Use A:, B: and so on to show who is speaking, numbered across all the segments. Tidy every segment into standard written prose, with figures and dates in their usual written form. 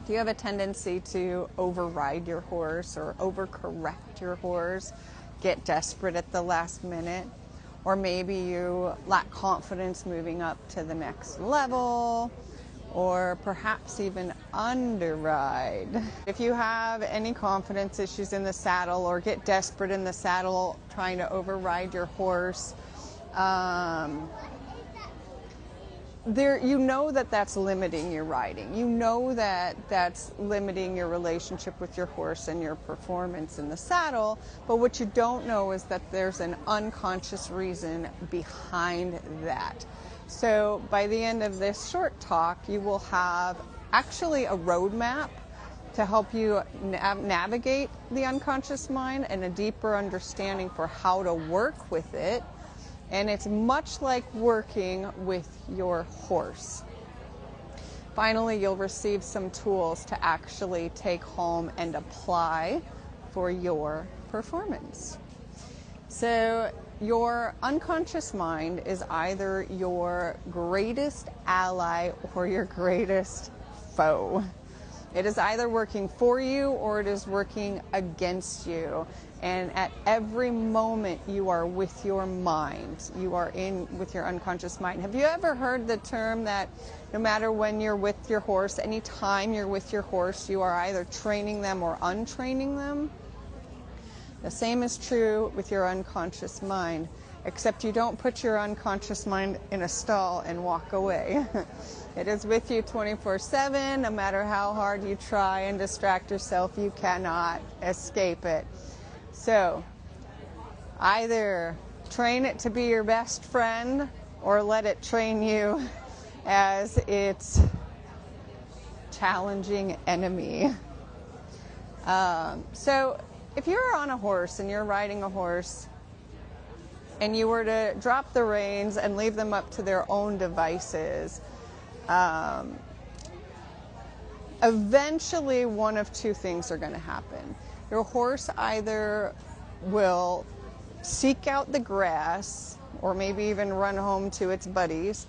A: Do you have a tendency to override your horse or overcorrect your horse, get desperate at the last minute? Or maybe you lack confidence moving up to the next level, or perhaps even underride. If you have any confidence issues in the saddle or get desperate in the saddle trying to override your horse, you know that that's limiting your riding. You know that that's limiting your relationship with your horse and your performance in the saddle, but what you don't know is that there's an unconscious reason behind that. So by the end of this short talk, you will have actually a roadmap to help you navigate the unconscious mind and a deeper understanding for how to work with it. And it's much like working with your horse. Finally, you'll receive some tools to actually take home and apply for your performance. So your unconscious mind is either your greatest ally or your greatest foe. It is either working for you or it is working against you. And at every moment you are with your mind. You are in with your unconscious mind. Have you ever heard the term that no matter when you're with your horse, anytime you're with your horse, you are either training them or untraining them? The same is true with your unconscious mind, except you don't put your unconscious mind in a stall and walk away. It is with you 24/7. No matter how hard you try and distract yourself, you cannot escape it. So either train it to be your best friend or let it train you as its challenging enemy. So if you're on a horse and you're riding a horse and you were to drop the reins and leave them up to their own devices, eventually one of two things are going to happen. Your horse either will seek out the grass or maybe even run home to its buddies,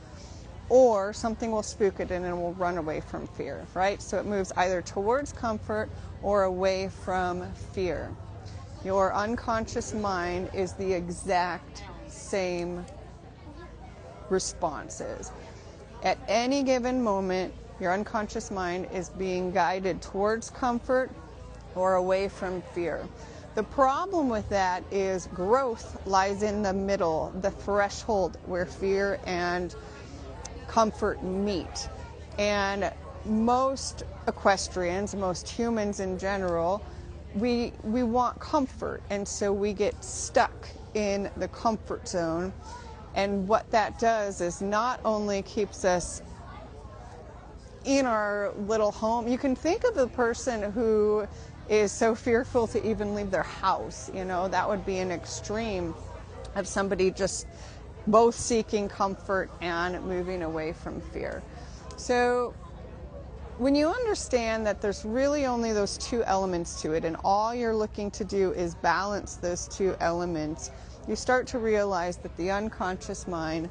A: or something will spook it and it will run away from fear, right? So it moves either towards comfort or away from fear. Your unconscious mind is the exact same responses. At any given moment, your unconscious mind is being guided towards comfort or away from fear. The problem with that is growth lies in the middle, the threshold where fear and comfort meet. And most equestrians, most humans in general, we want comfort, and so we get stuck in the comfort zone. And what that does is not only keeps us in our little home. You can think of a person who is so fearful to even leave their house. You know, that would be an extreme of somebody just both seeking comfort and moving away from fear. So when you understand that there's really only those two elements to it, and all you're looking to do is balance those two elements, you start to realize that the unconscious mind,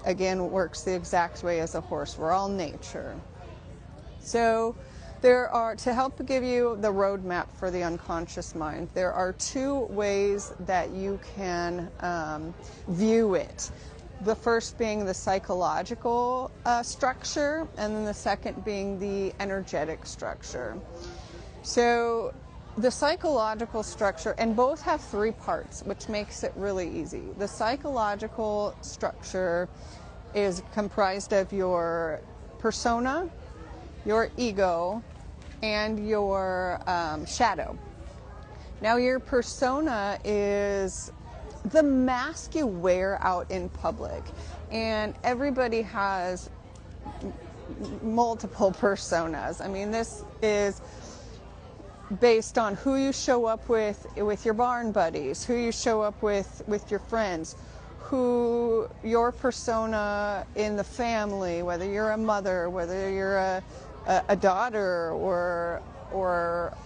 A: again, works the exact way as a horse. We're all nature. So to help give you the roadmap for the unconscious mind, there are two ways that you can view it. The first being the psychological structure, and then the second being the energetic structure. So the psychological structure, and both have three parts, which makes it really easy. The psychological structure is comprised of your persona, your ego, and your shadow. Now, your persona is the mask you wear out in public, and everybody has multiple personas. I mean, this is based on who you show up with your barn buddies, who you show up with your friends, who your persona in the family, whether you're a mother, whether you're a daughter or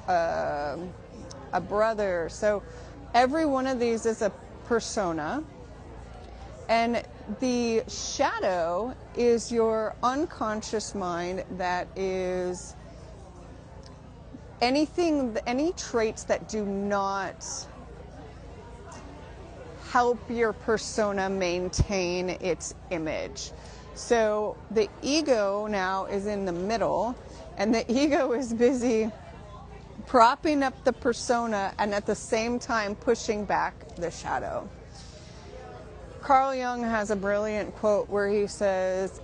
A: a brother. So every one of these is a persona, and the shadow is your unconscious mind that is any traits that do not help your persona maintain its image. So the ego now is in the middle, and the ego is busy propping up the persona and at the same time pushing back the shadow. Carl Jung has a brilliant quote where he says,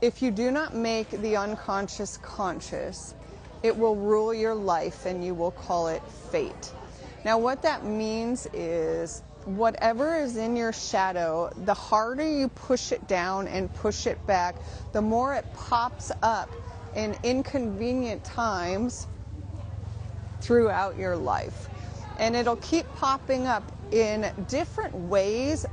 A: "If you do not make the unconscious conscious, it will rule your life and you will call it fate." Now what that means is whatever is in your shadow, the harder you push it down and push it back, the more it pops up in inconvenient times throughout your life. And it'll keep popping up in different ways,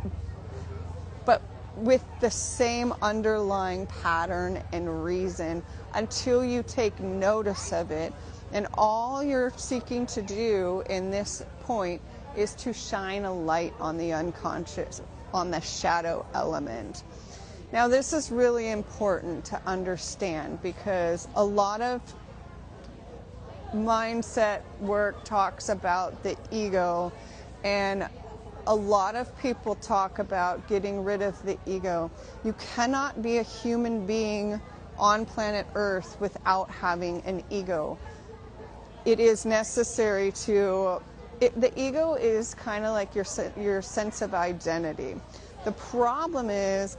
A: but with the same underlying pattern and reason until you take notice of it. And all you're seeking to do in this point is to shine a light on the unconscious, on the shadow element. Now this is really important to understand because a lot of mindset work talks about the ego, and a lot of people talk about getting rid of the ego. You cannot be a human being on planet Earth without having an ego. It is necessary to, the ego is kind of like your sense of identity. The problem is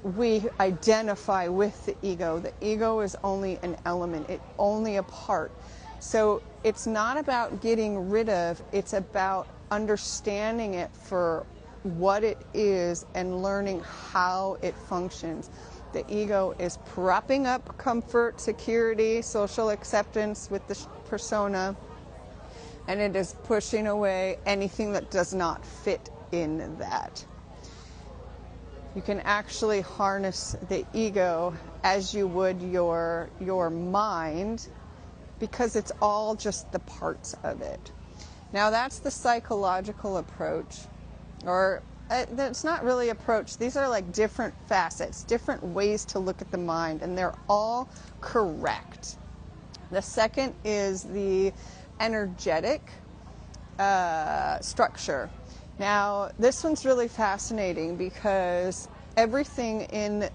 A: we identify with the ego. The ego is only an element, it's only a part. So it's not about getting rid of, it's about understanding it for what it is and learning how it functions. The ego is propping up comfort, security, social acceptance with the persona, and it is pushing away anything that does not fit in that. You can actually harness the ego as you would your mind, because it's all just the parts of it. Now that's the psychological approach, or it's not really approach. These are like different facets, different ways to look at the mind, and they're all correct. The second is the energetic structure. Now, this one's really fascinating because everything in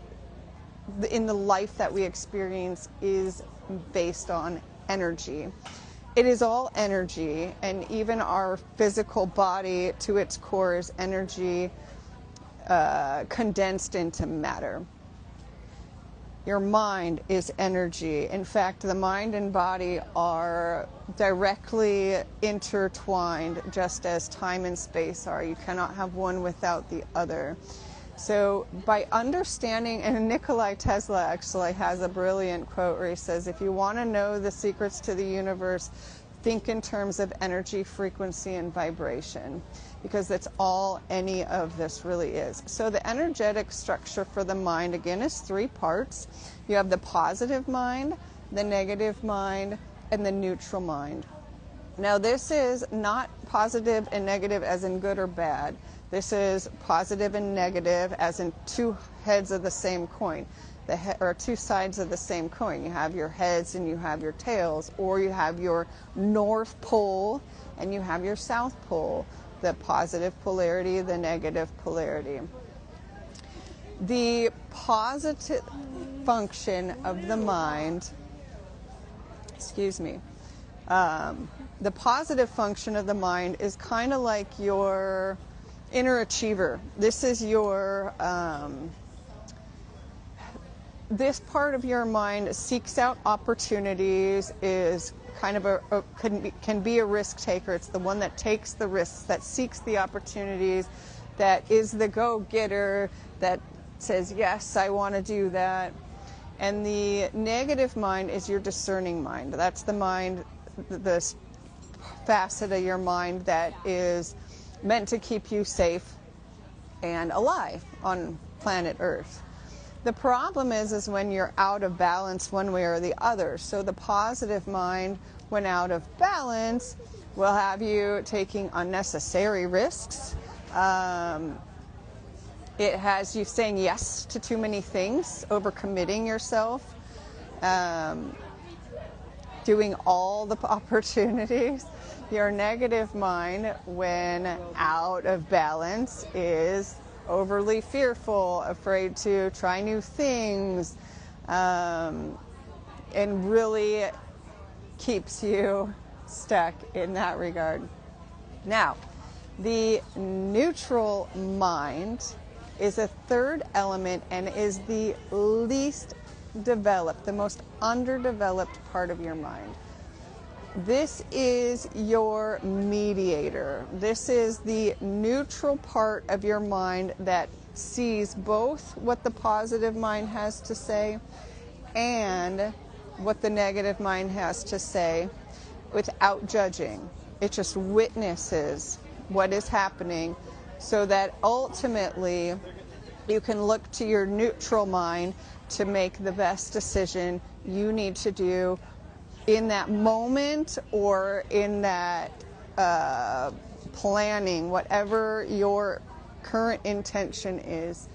A: the life that we experience is based on energy. It is all energy, and even our physical body to its core is energy condensed into matter. Your mind is energy. In fact, the mind and body are directly intertwined, just as time and space are. You cannot have one without the other. So by understanding, and Nikola Tesla actually has a brilliant quote where he says, if you want to know the secrets to the universe, think in terms of energy, frequency, and vibration, because that's all any of this really is. So the energetic structure for the mind, again, is three parts. You have the positive mind, the negative mind, and the neutral mind. Now this is not positive and negative as in good or bad. This is positive and negative as in two heads of the same coin, or two sides of the same coin. You have your heads and you have your tails, or you have your North Pole and you have your South Pole, the positive polarity, the negative polarity. The positive function of the mind, the positive function of the mind is kind of like your inner achiever. This is your, this part of your mind seeks out opportunities, is kind of can be a risk taker. It's the one that takes the risks, that seeks the opportunities, that is the go-getter, that says, yes, I want to do that. And the negative mind is your discerning mind. That's the mind, the facet of your mind that is meant to keep you safe and alive on planet Earth. The problem is when you're out of balance one way or the other. So the positive mind, when out of balance, will have you taking unnecessary risks. It has you saying yes to too many things, overcommitting yourself. doing all the opportunities. Your negative mind, when out of balance, is overly fearful, afraid to try new things, and really keeps you stuck in that regard. Now, the neutral mind is a third element and is the least developed, the most underdeveloped part of your mind. This is your mediator. This is the neutral part of your mind that sees both what the positive mind has to say and what the negative mind has to say without judging. It just witnesses what is happening so that ultimately you can look to your neutral mind to make the best decision you need to do in that moment or in that planning, whatever your current intention is.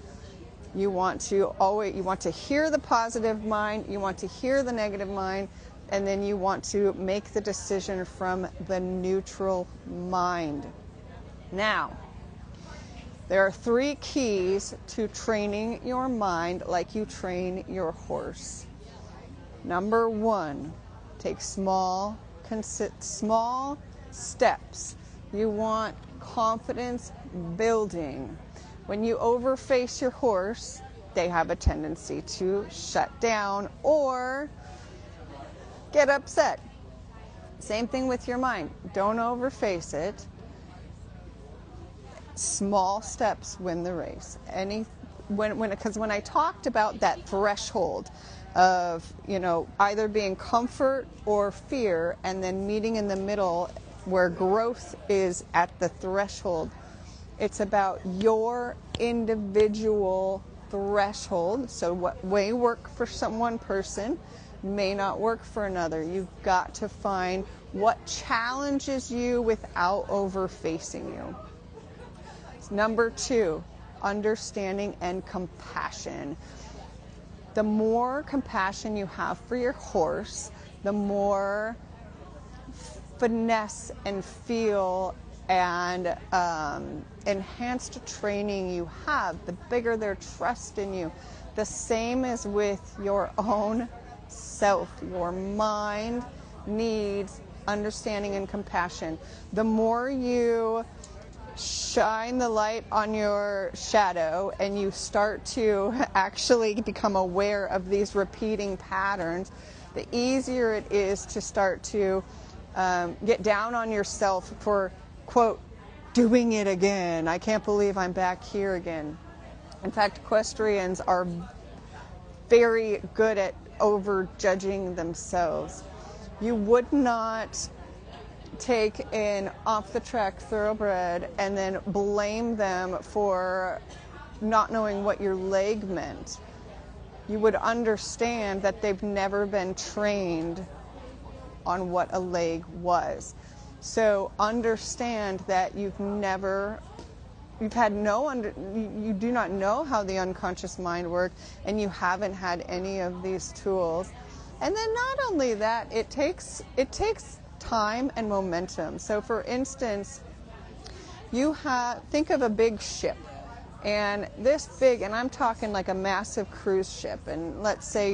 A: You want to hear the positive mind, you want to hear the negative mind, and then you want to make the decision from the neutral mind. Now, there are 3 keys to training your mind like you train your horse. Number 1, take small steps. You want confidence building. When you overface your horse, they have a tendency to shut down or get upset. Same thing with your mind. Don't overface it. Small steps win the race. Because when I talked about that threshold of, either being comfort or fear, and then meeting in the middle where growth is at the threshold, it's about your individual threshold. So what may work for one person may not work for another. You've got to find what challenges you without overfacing you. Number 2, understanding and compassion. The more compassion you have for your horse, the more finesse and feel and enhanced training you have, the bigger their trust in you. The same as with your own self. Your mind needs understanding and compassion. The more you shine the light on your shadow and you start to actually become aware of these repeating patterns, the easier it is to start to get down on yourself for, quote, doing it again. I can't believe I'm back here again. In fact, equestrians are very good at over-judging themselves. You would not take an off-the-track thoroughbred and then blame them for not knowing what your leg meant. You would understand that they've never been trained on what a leg was. So understand that you do not know how the unconscious mind works, and you haven't had any of these tools. And then not only that, it takes time and momentum. So for instance, think of a big ship, and this big, and I'm talking like a massive cruise ship, and let's say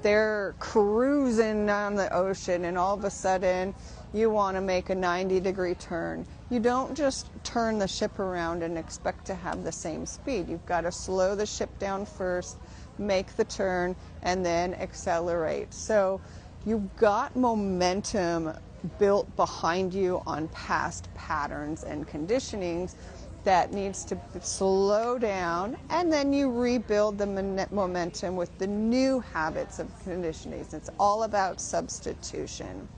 A: they're cruising down the ocean, and all of a sudden you want to make a 90-degree turn. You don't just turn the ship around and expect to have the same speed. You've got to slow the ship down first, make the turn, and then accelerate. So you've got momentum built behind you on past patterns and conditionings that needs to slow down, and then you rebuild the momentum with the new habits of conditionings. It's all about substitution.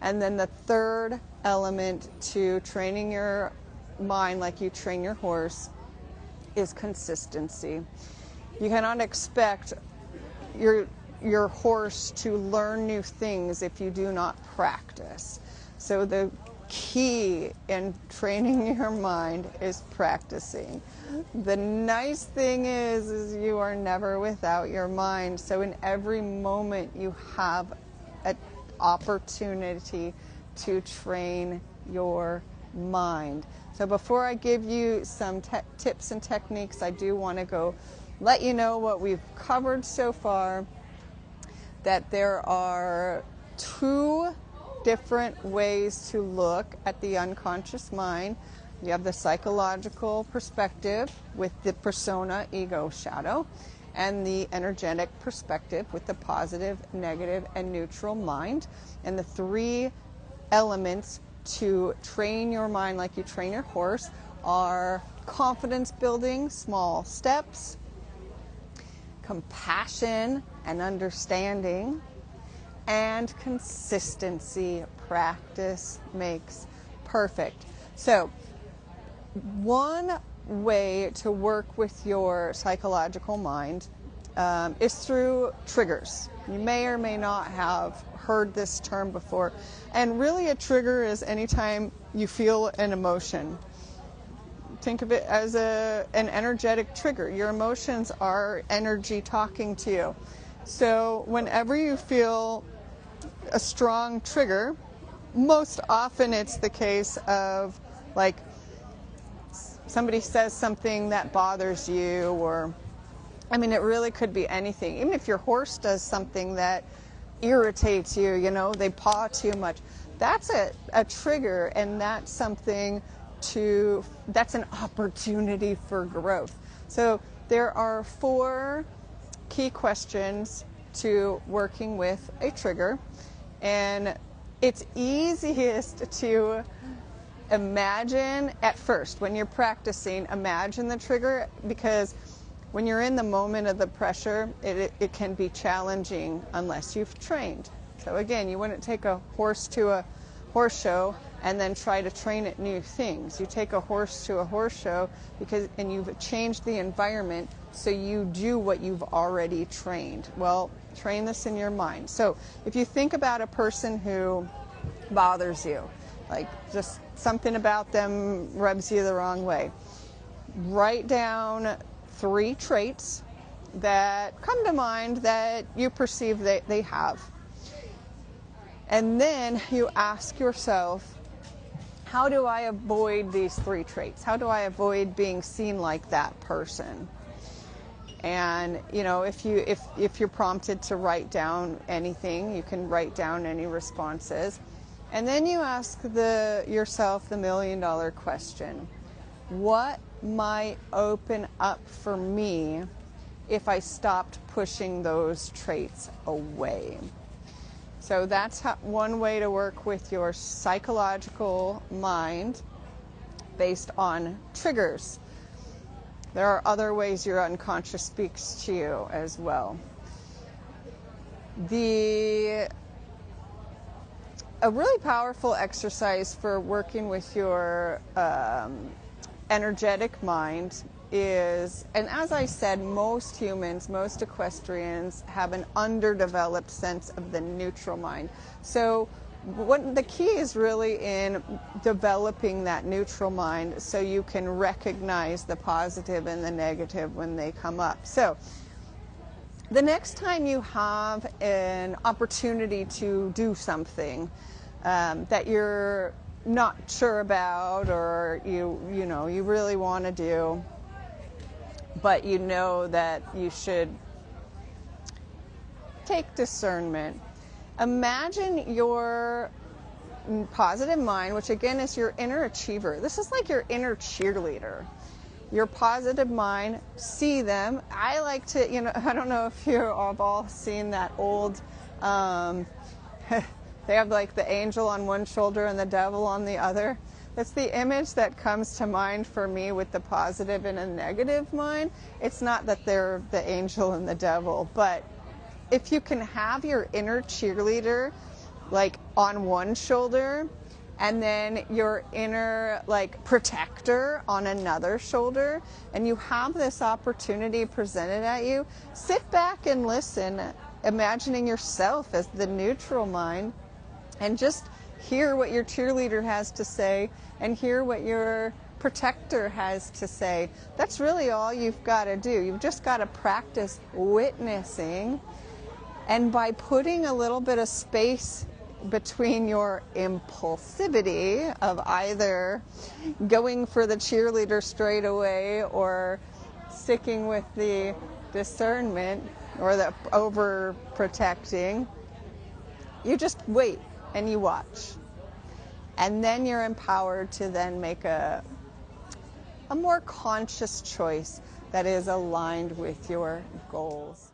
A: And then the third element to training your mind like you train your horse is consistency. You cannot expect your horse to learn new things if you do not practice. So the key in training your mind is practicing. The nice thing is you are never without your mind. So in every moment you have opportunity to train your mind. So before I give you some tips and techniques, I do want to go let you know what we've covered so far, that there are 2 different ways to look at the unconscious mind. You have the psychological perspective with the persona, ego, shadow, and the energetic perspective with the positive, negative, and neutral mind. And the 3 elements to train your mind like you train your horse are confidence building, small steps, compassion and understanding, and consistency. Practice makes perfect. So one way to work with your psychological mind is through triggers. You may or may not have heard this term before. And really a trigger is anytime you feel an emotion. Think of it as an energetic trigger. Your emotions are energy talking to you. So whenever you feel a strong trigger, most often it's the case of like somebody says something that bothers you, or I mean, it really could be anything. Even if your horse does something that irritates you, you know, they paw too much. That's a trigger, and that's something that's an opportunity for growth. So there are 4 key questions to working with a trigger, and it's easiest to imagine at first when you're practicing. Imagine the trigger, because when you're in the moment of the pressure, it can be challenging unless you've trained. So again, you wouldn't take a horse to a horse show and then try to train it new things. You take a horse to a horse show and you've changed the environment, so you do what you've already trained. Well, train this in your mind. So if you think about a person who bothers you, like just something about them rubs you the wrong way, write down 3 traits that come to mind that you perceive they have. And then you ask yourself, how do I avoid these 3 traits? How do I avoid being seen like that person? And you know, if you're prompted to write down anything, you can write down any responses. And then you ask yourself the $1 million question. What might open up for me if I stopped pushing those traits away? So that's one way to work with your psychological mind based on triggers. There are other ways your unconscious speaks to you as well. A really powerful exercise for working with your energetic mind is, and as I said, most humans, most equestrians have an underdeveloped sense of the neutral mind. So what the key is really in developing that neutral mind so you can recognize the positive and the negative when they come up. So the next time you have an opportunity to do something that you're not sure about, or you really want to do, but you know that you should take discernment. Imagine your positive mind, which again is your inner achiever. This is like your inner cheerleader. Your positive mind, see them. I like to, I don't know if you have all seen that old, they have like the angel on one shoulder and the devil on the other. That's the image that comes to mind for me with the positive and a negative mind. It's not that they're the angel and the devil, but if you can have your inner cheerleader like on one shoulder and then your inner like protector on another shoulder, and you have this opportunity presented at you, sit back and listen, imagining yourself as the neutral mind, and just hear what your cheerleader has to say and hear what your protector has to say. That's really all you've got to do. You've just got to practice witnessing, and by putting a little bit of space between your impulsivity of either going for the cheerleader straight away or sticking with the discernment or the overprotecting. You just wait and you watch. And then you're empowered to then make a more conscious choice that is aligned with your goals.